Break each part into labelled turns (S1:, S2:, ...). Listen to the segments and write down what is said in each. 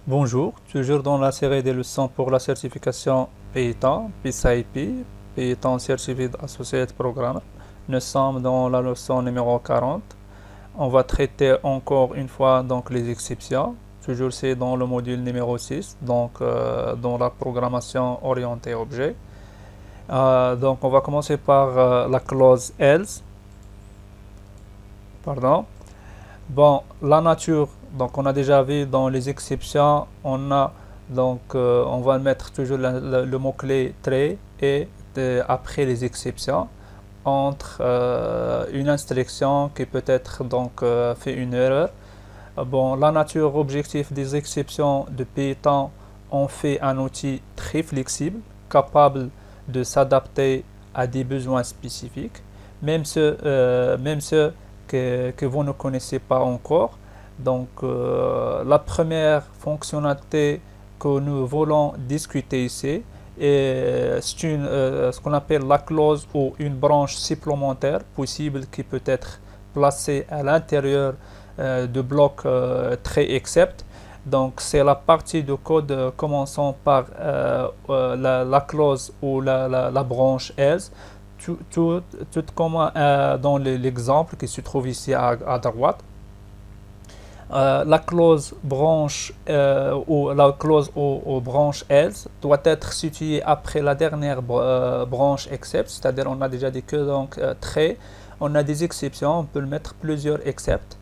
S1: Bonjour, toujours dans la série des leçons pour la certification Python, PSIP, Python Certified Associate Programmer. Nous sommes dans la leçon numéro 40. On va traiter encore une fois donc les exceptions. Toujours c'est dans le module numéro 6, donc dans la programmation orientée objet. Donc on va commencer par la clause else. Bon, la nature, donc on a déjà vu dans les exceptions, on a donc on va mettre toujours le mot-clé trait et après les exceptions entre une instruction qui peut être donc fait une erreur. Bon, la nature objectif des exceptions de Python, on fait un outil très flexible, capable de s'adapter à des besoins spécifiques, même ceux que vous ne connaissez pas encore. Donc la première fonctionnalité que nous voulons discuter ici est ce qu'on appelle la clause ou une branche supplémentaire possible qui peut être placée à l'intérieur de blocs trait except. Donc c'est la partie de code commençant par la clause ou la branche else. Tout comme dans l'exemple qui se trouve ici à droite. La clause branche ou la clause ou branche else doit être située après la dernière branche except, c'est-à-dire on a déjà dit que donc trait, on a des exceptions, on peut le mettre plusieurs except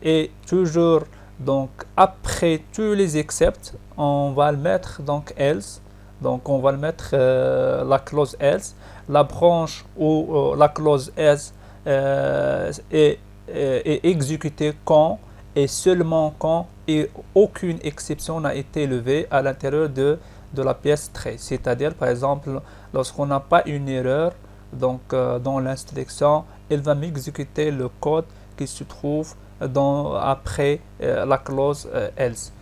S1: et toujours donc après tous les except, on va le mettre donc else. Donc on va le mettre la clause else. La branche ou la clause else est exécutée quand et seulement quand et aucune exception n'a été levée à l'intérieur de la pièce trait. C'est-à-dire par exemple lorsqu'on n'a pas une erreur donc dans l'instruction, elle va m'exécuter le code qui se trouve après la clause else.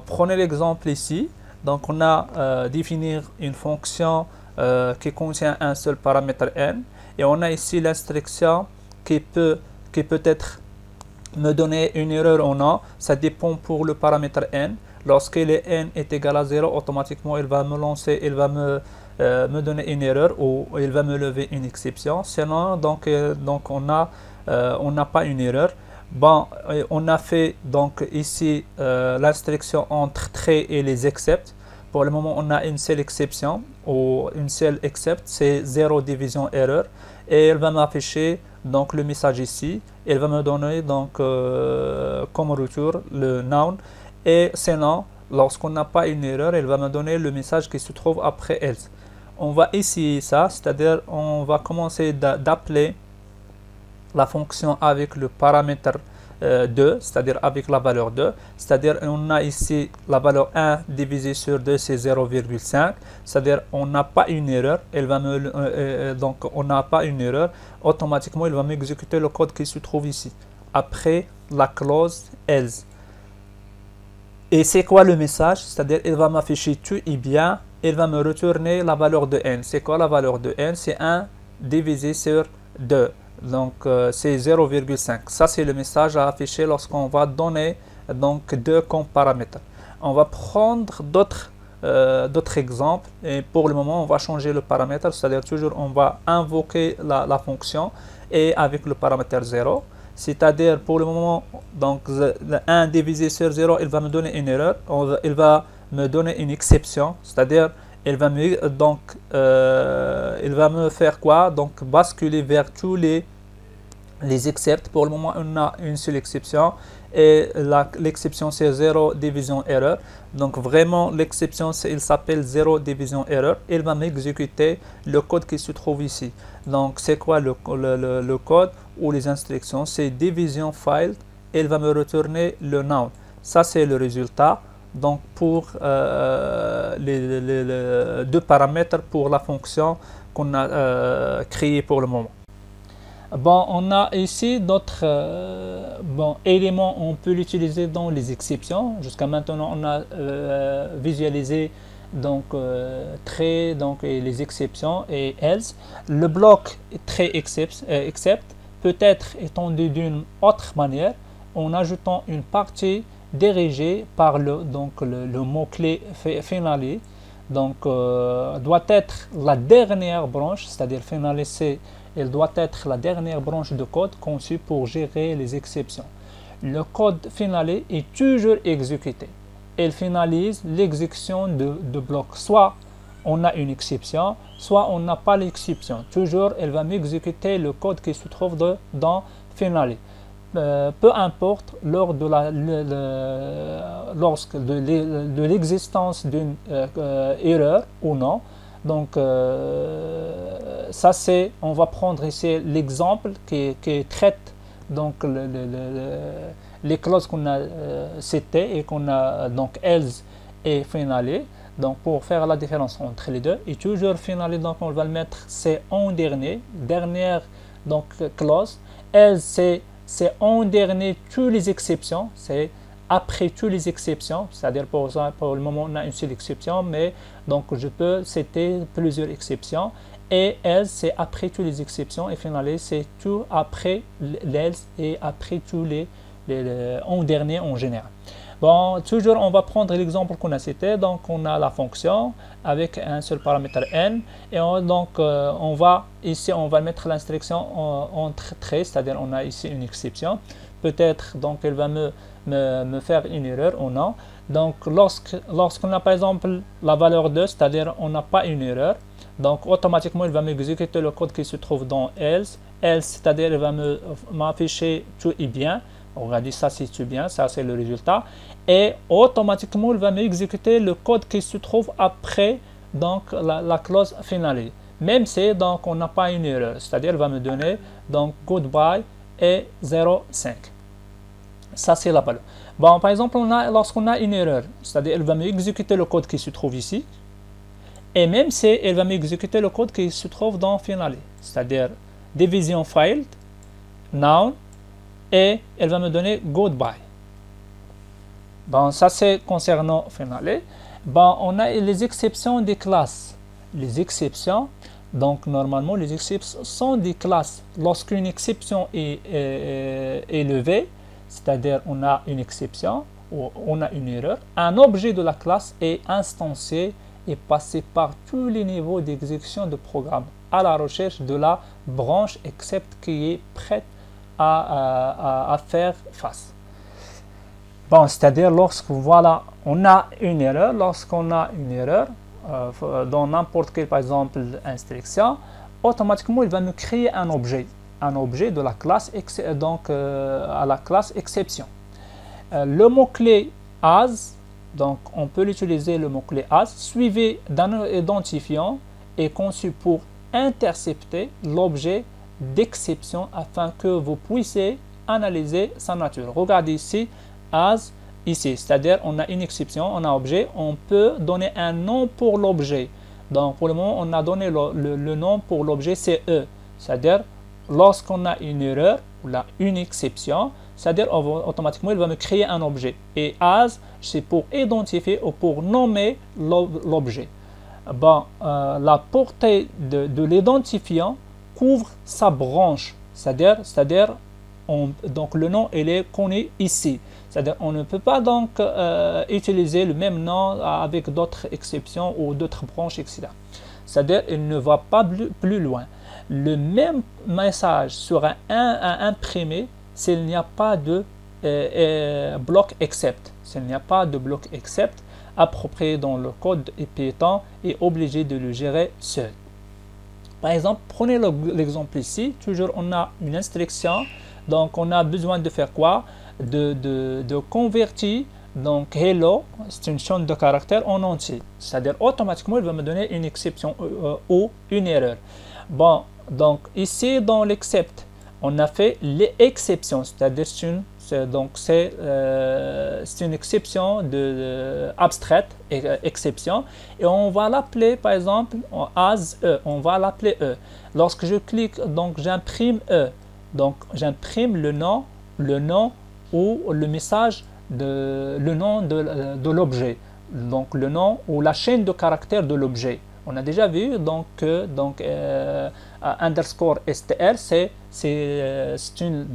S1: Prenez l'exemple ici. Donc on a définir une fonction qui contient un seul paramètre n et on a ici l'instruction qui peut être me donner une erreur ou non. Ça dépend pour le paramètre n. Lorsque le n est égal à 0, automatiquement il va me lancer, il va me donner une erreur ou il va me lever une exception. Sinon donc on n'a pas une erreur. Bon, on a fait donc ici l'instruction entre trait et les except. Pour le moment, on a une seule exception ou une seule except, c'est 0 division erreur et elle va m'afficher donc le message ici. Elle va me donner donc comme retour le noun et sinon, lorsqu'on n'a pas une erreur, elle va me donner le message qui se trouve après else. On va essayer ça, c'est-à-dire on va commencer d'appeler la fonction avec le paramètre 2, c'est-à-dire avec la valeur 2, c'est-à-dire on a ici la valeur 1 divisé sur 2, c'est 0,5, c'est-à-dire on n'a pas une erreur, donc on n'a pas une erreur, automatiquement il va m'exécuter le code qui se trouve ici, après la clause else. Et c'est quoi le message? C'est-à-dire il va m'afficher tout est bien, il va me retourner la valeur de n. C'est quoi la valeur de n? C'est 1 divisé sur 2. Donc c'est 0,5. Ça c'est le message à afficher lorsqu'on va donner donc 2 comme paramètres. On va prendre d'autres exemples et pour le moment on va changer le paramètre, c'est-à-dire toujours on va invoquer la fonction et avec le paramètre 0. C'est-à-dire pour le moment donc 1 divisé sur 0 il va me donner une erreur, il va me donner une exception, c'est-à-dire il va me faire quoi? Donc basculer vers tous les excepts. Pour le moment on a une seule exception et l'exception c'est 0 division erreur. Donc vraiment l'exception il s'appelle 0 division erreur. Il va m'exécuter le code qui se trouve ici. Donc c'est quoi le code ou les instructions? C'est division file. Il va me retourner le noun. Ça c'est le résultat. Donc pour les deux paramètres pour la fonction qu'on a créée pour le moment. Bon, on a ici d'autres éléments, on peut l'utiliser dans les exceptions. Jusqu'à maintenant, on a visualisé donc trait donc et les exceptions et else. Le bloc trait except peut être étendu d'une autre manière en ajoutant une partie dirigée par le mot-clé finale. Donc doit être la dernière branche, c'est-à-dire finale c'est elle doit être la dernière branche de code conçue pour gérer les exceptions. Le code finale est toujours exécuté. Elle finalise l'exécution de bloc. Soit on a une exception, soit on n'a pas l'exception. Toujours, elle va m'exécuter le code qui se trouve dans finale. Peu importe lors de l'existence d'une erreur ou non. Donc ça c'est, on va prendre ici l'exemple qui traite donc les clauses qu'on a citées et qu'on a donc else et finale. Donc pour faire la différence entre les deux, et toujours finale, donc on va le mettre c'est en dernière donc clause. Else c'est en dernier toutes les exceptions, c'est après toutes les exceptions, c'est-à-dire pour le moment on a une seule exception, mais donc je peux citer plusieurs exceptions. Et else c'est après toutes les exceptions, et finale c'est tout après l'else et après tous les en dernier en général. Bon, toujours on va prendre l'exemple qu'on a cité. Donc on a la fonction avec un seul paramètre n, et on va ici on va mettre l'instruction entre traits, c'est-à-dire on a ici une exception. Peut-être donc elle va me faire une erreur ou non. Donc lorsqu'on a par exemple la valeur 2, c'est-à-dire on n'a pas une erreur, donc automatiquement il va m'exécuter le code qui se trouve dans else, c'est-à-dire il va m'afficher tout est bien. On a dit ça c'est tout bien, ça c'est le résultat, et automatiquement il va m'exécuter le code qui se trouve après donc la clause finale, même si donc on n'a pas une erreur, c'est-à-dire il va me donner donc goodbye et 0,5. Ça c'est la valeur. Bon, par exemple lorsqu'on a une erreur, c'est-à-dire elle va m'exécuter le code qui se trouve ici, et même si elle va m'exécuter le code qui se trouve dans finale, c'est-à-dire division failed, noun, et elle va me donner goodbye. Bon, ça c'est concernant finale. Bon, on a les exceptions des classes. Les exceptions, donc normalement les exceptions sont des classes. Lorsqu'une exception est levée, c'est-à-dire on a une exception ou on a une erreur, un objet de la classe est instancié et passé par tous les niveaux d'exécution de programme à la recherche de la branche except qui est prête à faire face. Bon, c'est-à-dire voilà, on a une erreur, lorsqu'on a une erreur dans n'importe quelle, par exemple, instruction, automatiquement, il va nous créer un objet de la classe, donc à la classe exception. Le mot-clé as, donc on peut l'utiliser le mot-clé as, suivi d'un identifiant, est conçu pour intercepter l'objet d'exception afin que vous puissiez analyser sa nature. Regardez ici, as, ici, c'est-à-dire on a une exception, on a un objet, on peut donner un nom pour l'objet. Donc pour le moment, on a donné le nom pour l'objet, c'est E. C'est-à-dire, lorsqu'on a une erreur, ou là, une exception, c'est-à-dire automatiquement, il va me créer un objet. Et as, c'est pour identifier ou pour nommer l'objet. Bon, la portée de l'identifiant couvre sa branche, c'est-à-dire donc le nom il est connu ici, c'est-à-dire on ne peut pas donc utiliser le même nom avec d'autres exceptions ou d'autres branches, etc. C'est-à-dire il ne va pas plus loin. Le même message sera imprimé s'il n'y a pas de bloc except. S'il n'y a pas de bloc except approprié dans le code, et Python est obligé de le gérer seul. Par exemple, prenez l'exemple ici, toujours on a une instruction, donc on a besoin de faire quoi? De convertir donc hello, c'est une chaîne de caractères en entier, c'est-à-dire automatiquement il va me donner une exception ou une erreur. Bon, donc ici dans l'except, on a fait les exceptions, c'est-à-dire c'est une exception abstraite, exception, et on va l'appeler par exemple as E, on va l'appeler E. Lorsque je clique, donc j'imprime E, donc j'imprime le nom ou le message, le nom de l'objet, donc le nom ou la chaîne de caractères de l'objet. On a déjà vu donc que underscore str c'est une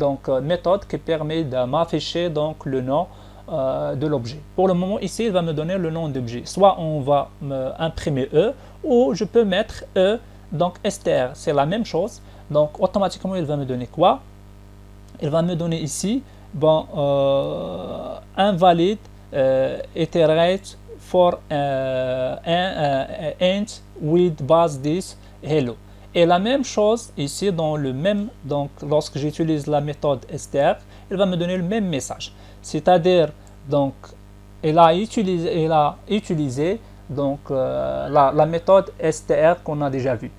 S1: méthode qui permet de m'afficher donc le nom de l'objet. Pour le moment ici il va me donner le nom d'objet. Soit on va imprimer E ou je peux mettre E donc str, c'est la même chose. Donc automatiquement il va me donner quoi? Il va me donner ici bon invalid iterate for int with base this hello. Et la même chose ici dans le même, donc lorsque j'utilise la méthode str, il va me donner le même message. C'est-à-dire donc il a utilisé donc la méthode str qu'on a déjà vue.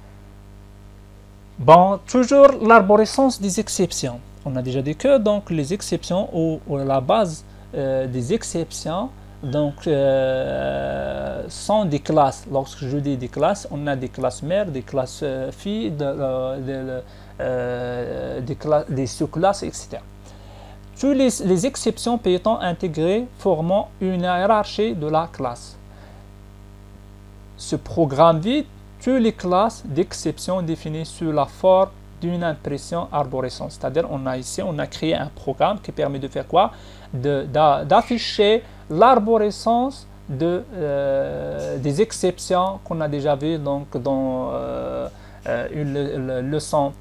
S1: Bon, toujours l'arborescence des exceptions. On a déjà dit que donc les exceptions ou la base des exceptions donc sont des classes. Lorsque je dis des classes, on a des classes mères, des classes filles, des sous-classes, etc. Toutes les exceptions peuvent être intégrées formant une hiérarchie de la classe. Ce programme vide toutes les classes d'exception définies sous la forme d'une impression arborescence. C'est-à-dire on a créé un programme qui permet de faire quoi? D'afficher l'arborescence des exceptions qu'on a déjà vues donc dans une leçon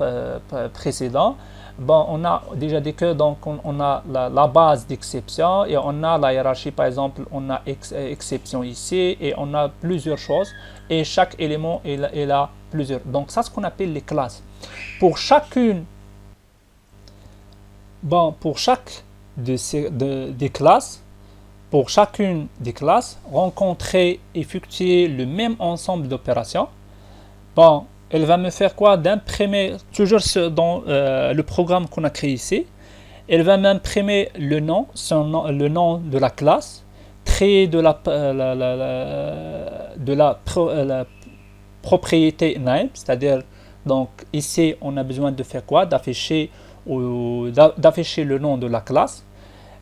S1: précédente. Bon, on a déjà dit que donc on a la base d'exception et on a la hiérarchie, par exemple on a exception ici et on a plusieurs choses et chaque élément il a plusieurs. Donc ça c'est ce qu'on appelle les classes. Pour chacune, bon, pour chaque des classes, pour chacune des classes, rencontrer, effectuer le même ensemble d'opérations. Bon, elle va me faire quoi? D'imprimer, toujours dans le programme qu'on a créé ici, elle va m'imprimer le nom, le nom de la classe, trait de la propriété name, c'est-à-dire donc ici on a besoin de faire quoi? D'afficher le nom de la classe.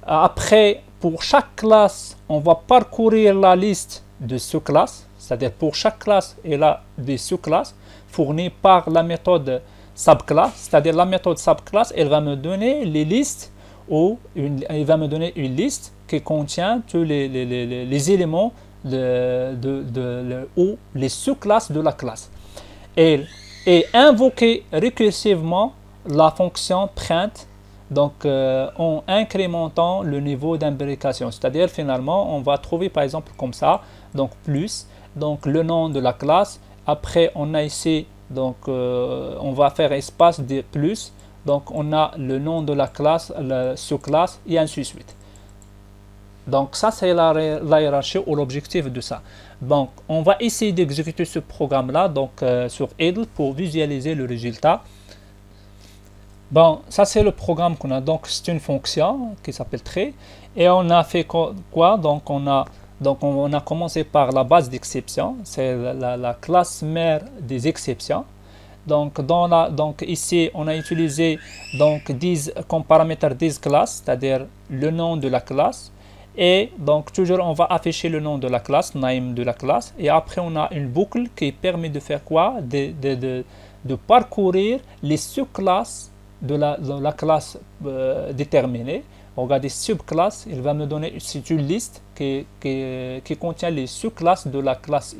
S1: Après, pour chaque classe, on va parcourir la liste de sous-classes, c'est-à-dire pour chaque classe, il a des sous-classes fournies par la méthode subclass, c'est-à-dire la méthode subclass, elle va me donner les listes ou elle va me donner une liste qui contient tous les éléments ou les sous-classes de la classe. Et invoquer récursivement la fonction print, donc en incrémentant le niveau d'imbrication, c'est-à-dire finalement on va trouver par exemple comme ça, donc plus, donc le nom de la classe, après on a ici donc on va faire espace de plus, donc on a le nom de la classe, la sous-classe et ainsi de suite. Donc ça c'est la hiérarchie ou l'objectif de ça. Donc on va essayer d'exécuter ce programme là donc sur idle pour visualiser le résultat. Bon, ça c'est le programme qu'on a, donc c'est une fonction qui s'appelle trait et on a fait quoi? Donc on a commencé par la base d'exception, c'est la classe mère des exceptions. Donc ici on a utilisé donc comme paramètre class, c'est-à-dire le nom de la classe. Et donc toujours on va afficher le nom de la classe, name de la classe, et après on a une boucle qui permet de faire quoi? De parcourir les sous-classes de la classe déterminée. Regardez subclasse, il va me donner, c'est une liste qui contient les sous-classes de la classe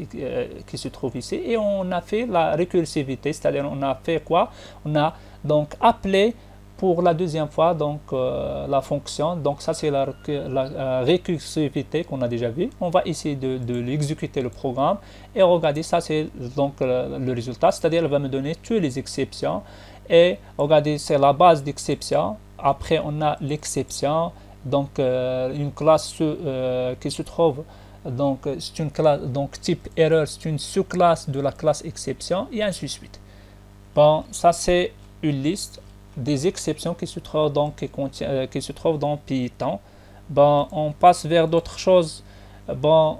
S1: qui se trouve ici, et on a fait la récursivité, c'est-à-dire on a fait quoi? On a donc appelé pour la deuxième fois donc la fonction, donc ça c'est la récursivité qu'on a déjà vu. On va essayer de l'exécuter le programme et regardez, ça c'est donc le résultat, c'est-à-dire elle va me donner toutes les exceptions et regardez c'est la base d'exception. Après on a l'exception, donc une classe qui se trouve, donc c'est une classe donc type erreur, c'est une sous-classe de la classe exception et ainsi de suite. Bon, ça c'est une liste. des exceptions qui se trouvent qui se trouvent dans Python, ben, on passe vers d'autres choses. Bon,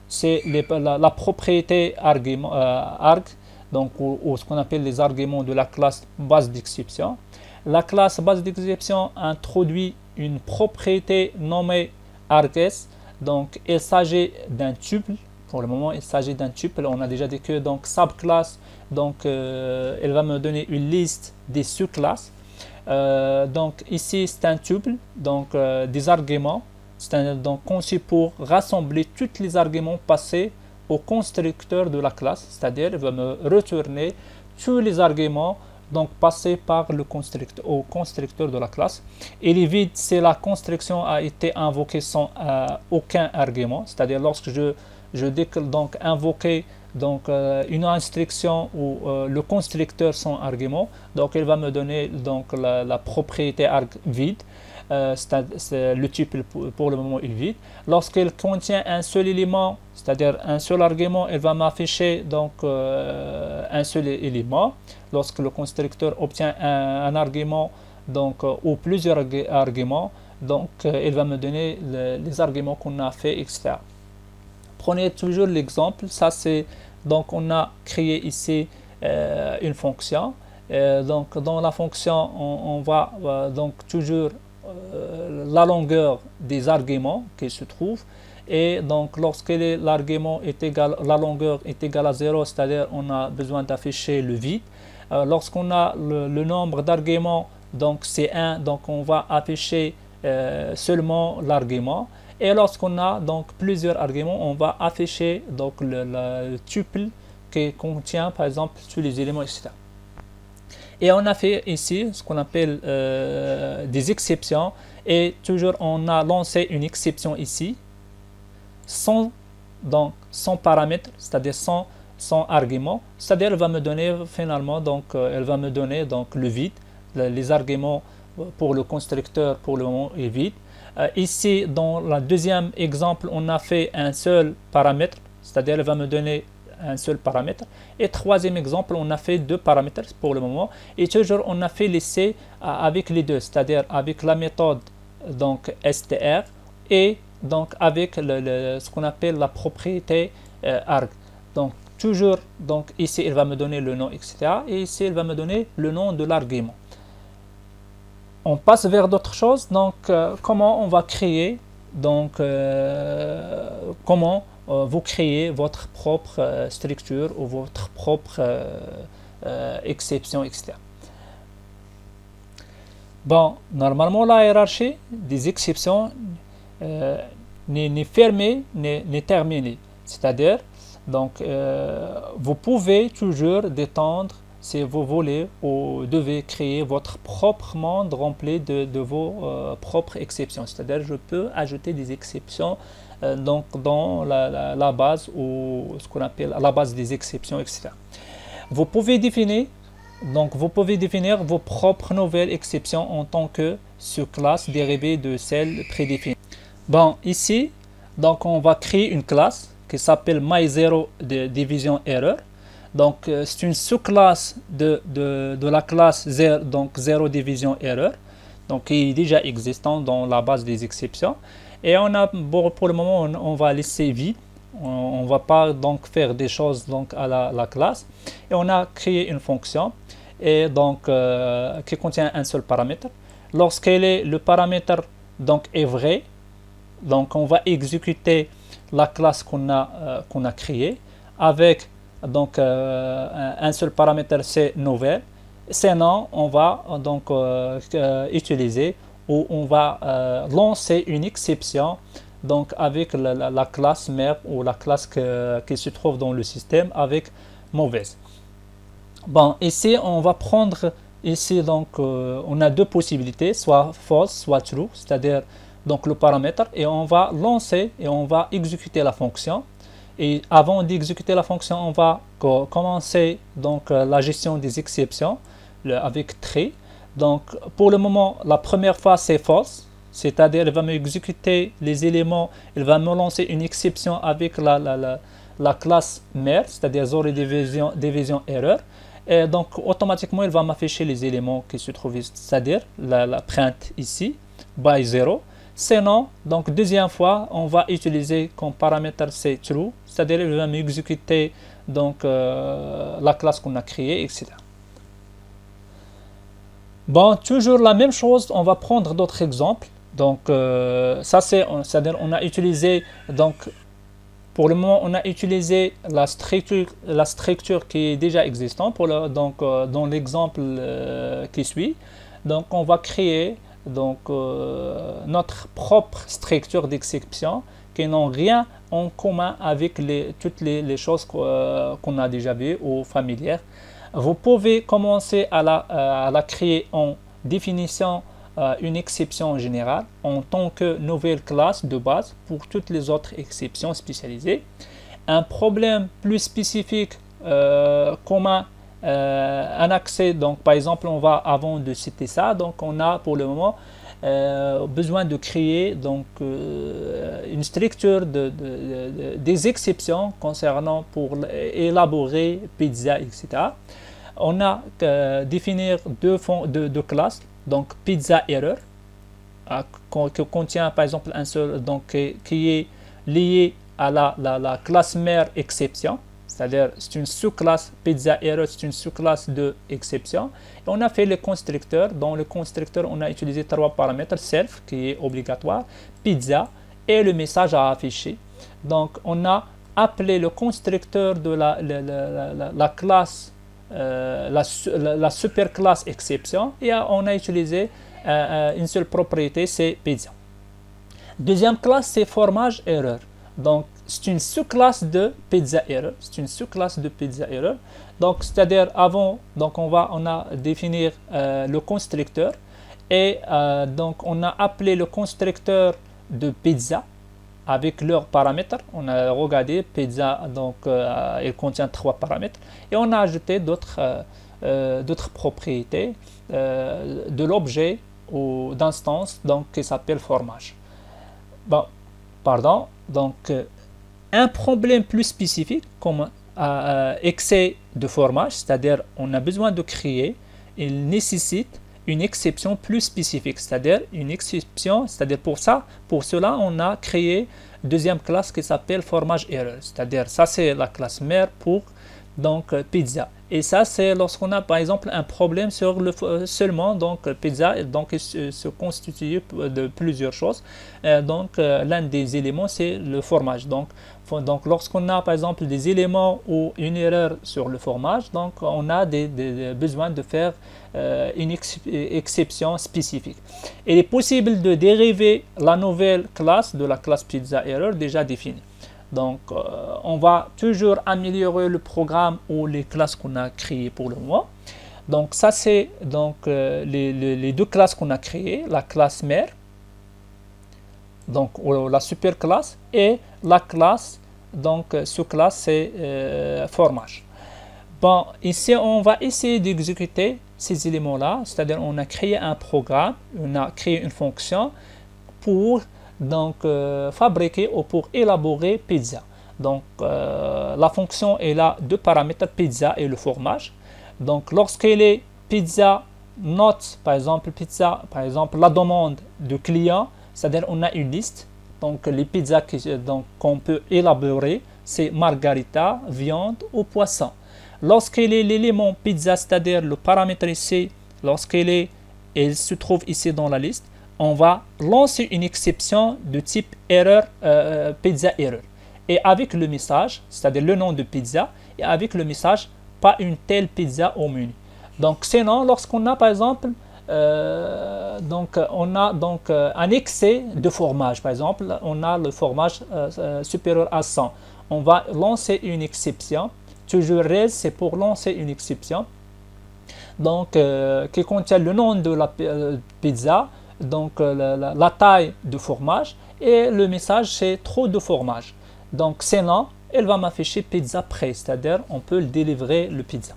S1: c'est la propriété argument, arg, donc, ou ce qu'on appelle les arguments de la classe base d'exception. La classe base d'exception introduit une propriété nommée args. Donc, il s'agit d'un tuple. Pour le moment, il s'agit d'un tuple. On a déjà dit que donc subclasse, donc elle va me donner une liste des sous-classes. Donc ici, c'est un tuple, donc des arguments. C'est donc conçu pour rassembler tous les arguments passés au constructeur de la classe, c'est-à-dire il va me retourner tous les arguments donc passés par le constructeur au constructeur de la classe. Et les vides, c'est la construction a été invoquée sans aucun argument, c'est-à-dire lorsque je déclare donc invoquer donc une instruction ou le constructeur sans argument, donc il va me donner donc la propriété arg vide. C'est le tuple pour le moment est vide. Lorsqu'il contient un seul élément, c'est-à-dire un seul argument, il va m'afficher donc un seul élément. Lorsque le constructeur obtient un argument donc ou plusieurs arguments, donc il va me donner les arguments qu'on a fait, etc. Prenez toujours l'exemple, ça c'est donc on a créé ici une fonction. Donc dans la fonction on va donc toujours la longueur des arguments qui se trouvent, et donc lorsque l'argument est égal, la longueur est égale à 0, c'est-à-dire on a besoin d'afficher le vide. Lorsqu'on a le nombre d'arguments, donc c'est 1, donc on va afficher seulement l'argument. Et lorsqu'on a donc plusieurs arguments, on va afficher donc le tuple qui contient par exemple tous les éléments, etc. Et on a fait ici ce qu'on appelle des exceptions, et toujours on a lancé une exception ici sans paramètre, c'est-à-dire sans argument, c'est-à-dire elle va me donner finalement donc elle va me donner donc le vide. Les arguments pour le constructeur pour le moment est vide. Ici dans le deuxième exemple on a fait un seul paramètre, c'est-à-dire elle va me donner un seul paramètre. Et troisième exemple, on a fait deux paramètres pour le moment, et toujours on a fait l'essai avec les deux, c'est-à-dire avec la méthode donc str et donc avec ce qu'on appelle la propriété arg. Donc toujours donc ici il va me donner le nom, etc., et ici il va me donner le nom de l'argument. On passe vers d'autres choses. Donc comment on va créer donc comment vous créez votre propre structure ou votre propre exception, etc. Bon, normalement la hiérarchie des exceptions n'est fermée, n'est terminée. C'est-à-dire, donc vous pouvez toujours détendre si vous voulez ou devez créer votre propre monde rempli de vos propres exceptions. C'est-à-dire, je peux ajouter des exceptions donc dans la base, ou ce qu'on appelle la base des exceptions, etc. Vous pouvez définir vos propres nouvelles exceptions en tant que sous-classe dérivée de celles prédéfinies. Bon, ici, donc on va créer une classe qui s'appelle my0 de division erreur. Donc c'est une sous-classe de la classe 0, donc 0 division erreur, donc qui est déjà existant dans la base des exceptions. Et on a, pour le moment, on va laisser vide. On ne va pas donc faire des choses donc à la classe. Et on a créé une fonction et donc qui contient un seul paramètre. Le paramètre donc est vrai, donc on va exécuter la classe qu'on a créée avec donc un seul paramètre, c'est nouvelle. Sinon, on va donc utiliser, ou on va lancer une exception donc avec la classe mère ou la classe qui se trouve dans le système avec mauvaise. Bon, ici on va prendre ici donc on a deux possibilités, soit false soit true, c'est-à-dire donc le paramètre, et on va lancer et on va exécuter la fonction. Et avant d'exécuter la fonction, on va commencer donc la gestion des exceptions avec trait. Donc pour le moment, la première fois c'est false, c'est-à-dire il va m'exécuter les éléments, il va me lancer une exception avec la classe mère, c'est-à-dire 0 division erreur. Et donc automatiquement il va m'afficher les éléments qui se trouvent, c'est-à-dire la print ici, by 0. Sinon, donc deuxième fois, on va utiliser comme paramètre c'est true, c'est-à-dire il va m'exécuter donc la classe qu'on a créée, etc. Bon, toujours la même chose, on va prendre d'autres exemples. Donc ça c'est-à-dire on a utilisé, donc pour le moment on a utilisé la structure qui est déjà existante pour donc dans l'exemple qui suit. Donc on va créer donc notre propre structure d'exception qui n'ont rien en commun avec toutes les choses qu'on a déjà vues ou familières. Vous pouvez commencer à la créer en définissant une exception générale en tant que nouvelle classe de base pour toutes les autres exceptions spécialisées. Un problème plus spécifique commun, un accès, donc par exemple on va avant de citer ça, donc on a pour le moment besoin de créer donc une structure des exceptions concernant pour élaborer pizza, etc. On a définir deux classes, donc pizza error qui contient par exemple un seul, donc qui est lié à la classe mère exception, c'est-à-dire c'est une sous-classe pizza error, c'est une sous-classe de exception. Et on a fait le constructeur. Dans le constructeur on a utilisé trois paramètres: self qui est obligatoire, pizza et le message à afficher. Donc on a appelé le constructeur de la classe la super classe exception et on a utilisé une seule propriété, c'est pizza. Deuxième classe c'est fromage error. Donc c'est une sous-classe de pizza error. C'est une sous-classe de pizza error. Donc c'est-à-dire avant, donc on a définir le constructeur et donc on a appelé le constructeur de pizza avec leurs paramètres. On a regardé pizza, donc il contient trois paramètres et on a ajouté d'autres propriétés de l'objet ou d'instance donc qui s'appelle fromage. Bon, pardon. Donc un problème plus spécifique comme excès de fromage, c'est-à-dire on a besoin de créer, il nécessite une exception plus spécifique, c'est-à-dire une exception, c'est-à-dire pour cela on a créé deuxième classe qui s'appelle fromage error, c'est-à-dire ça c'est la classe mère pour donc pizza. Et ça c'est lorsqu'on a par exemple un problème sur seulement donc pizza, donc il se constitue de plusieurs choses. Donc l'un des éléments c'est le fromage. Donc lorsqu'on a par exemple des éléments ou une erreur sur le fromage, donc on a des besoins de faire une exception spécifique. Il est possible de dériver la nouvelle classe de la classe pizza error déjà définie. Donc on va toujours améliorer le programme ou les classes qu'on a créées pour le moment. Donc ça c'est donc les deux classes qu'on a créées, la classe mère, donc la super classe, et la classe donc sous-classe c'est fromage. Bon, ici on va essayer d'exécuter ces éléments là, c'est-à-dire on a créé un programme, on a créé une fonction pour donc fabriquer ou pour élaborer pizza. Donc la fonction est là deux paramètres, pizza et le fromage. Donc lorsqu'elle est pizza note, par exemple la demande du client, c'est-à-dire on a une liste, donc les pizzas qu'on peut élaborer c'est margarita, viande ou poisson. Lorsqu'elle est l'élément pizza, c'est-à-dire le paramètre ici, lorsqu'elle se trouve ici dans la liste, on va lancer une exception de type erreur, pizza error, et avec le message, c'est-à-dire le nom de pizza, et avec le message pas une telle pizza au menu. Donc sinon, lorsqu'on a par exemple un excès de fromage, par exemple on a le fromage supérieur à 100, on va lancer une exception, toujours raise c'est pour lancer une exception donc qui contient le nom de la pizza, donc la taille de fromage, et le message c'est trop de fromage. Donc sinon elle va m'afficher pizza prêt, c'est-à-dire on peut le délivrer le pizza.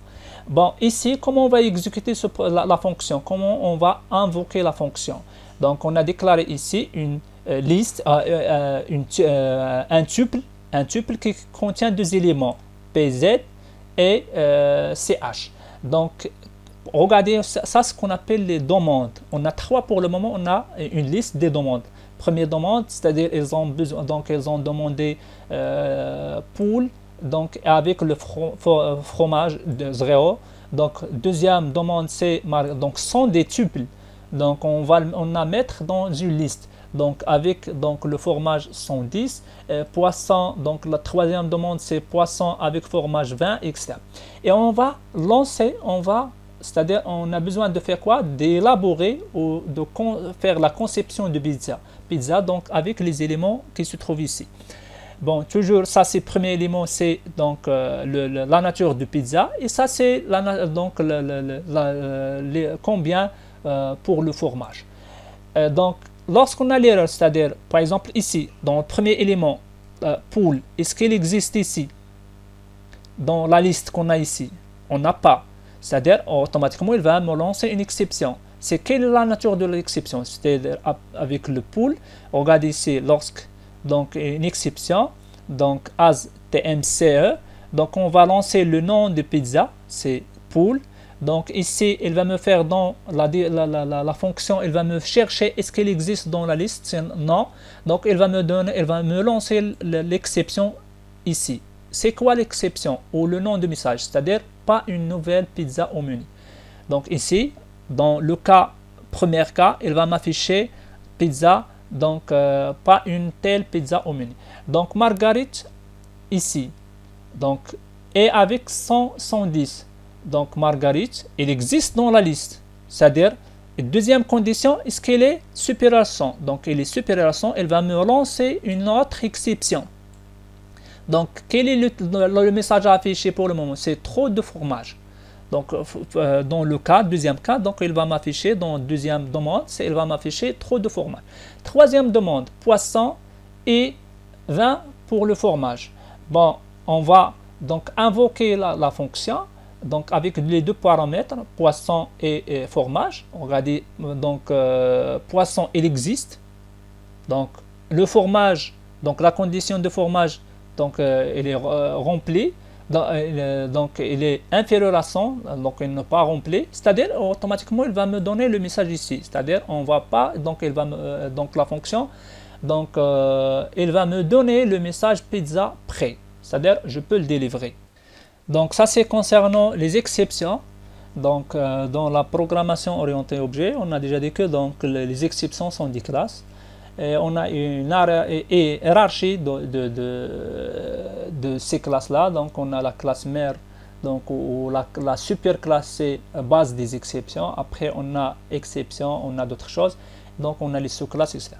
S1: Bon, ici comment on va exécuter la fonction, comment on va invoquer la fonction. Donc on a déclaré ici une liste, un tuple qui contient deux éléments, pz et ch. Donc, regardez, ça c'est ce qu'on appelle les demandes. On a trois pour le moment, on a une liste des demandes. Première demande, c'est-à-dire ils ont besoin, donc ils ont demandé poule, donc avec le fromage de 0. Donc deuxième demande, c'est donc sont des tuples. Donc on a mettre dans une liste. Donc avec donc le fromage 110, poisson, donc la troisième demande c'est poisson avec fromage 20, etc. Et on va lancer, c'est-à-dire on a besoin de faire quoi? D'élaborer ou de faire la conception de pizza. Pizza donc avec les éléments qui se trouvent ici. Bon, toujours, ça c'est le premier élément, c'est donc la nature de pizza. Et ça c'est donc combien pour le fromage. Donc, lorsqu'on a l'erreur, c'est-à-dire, par exemple ici, dans le premier élément, poule, est-ce qu'il existe ici? Dans la liste qu'on a ici, on n'a pas. C'est-à-dire, automatiquement, il va me lancer une exception. C'est quelle est la nature de l'exception? C'est-à-dire, avec le pool, regardez ici, donc une exception, donc as tmce, donc on va lancer le nom de pizza, c'est pool. Donc ici, il va me faire dans la fonction, il va me chercher est-ce qu'il existe dans la liste, non. Donc il va me lancer l'exception ici. C'est quoi l'exception ou le nom de message? C'est-à-dire pas une nouvelle pizza au menu. Donc ici, dans le premier cas, il va m'afficher pizza, donc pas une telle pizza au menu. Donc marguerite ici, donc et avec 110. Donc marguerite, il existe dans la liste. C'est-à-dire, deuxième condition, est-ce qu'elle est supérieure à 100? Donc elle est supérieure à 100, elle va me lancer une autre exception. Donc quel est le message à afficher pour le moment? C'est trop de fromage. Donc dans le deuxième cas, donc il va m'afficher dans deuxième demande, il va m'afficher trop de fromage. Troisième demande, poisson et 20 pour le fromage. Bon, on va donc invoquer la fonction. Donc avec les deux paramètres, poisson et fromage. Regardez, donc poisson, il existe. Donc le fromage, donc la condition de fromage, donc elle est remplie. Donc il est inférieur à 100, donc il n'est pas rempli. C'est-à-dire automatiquement il va me donner le message ici. C'est-à-dire on va pas, donc il va donc la fonction, donc il va me donner le message pizza prêt. C'est-à-dire je peux le délivrer. Donc ça c'est concernant les exceptions. Donc dans la programmation orientée objet, on a déjà dit que donc les exceptions sont des classes. Et on a une hiérarchie de ces classes-là. Donc on a la classe mère, donc où la super classe c'est base des exceptions. Après on a exception, on a d'autres choses. Donc on a les sous-classes, etc.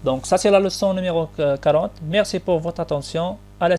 S1: Donc ça c'est la leçon numéro 40. Merci pour votre attention. À la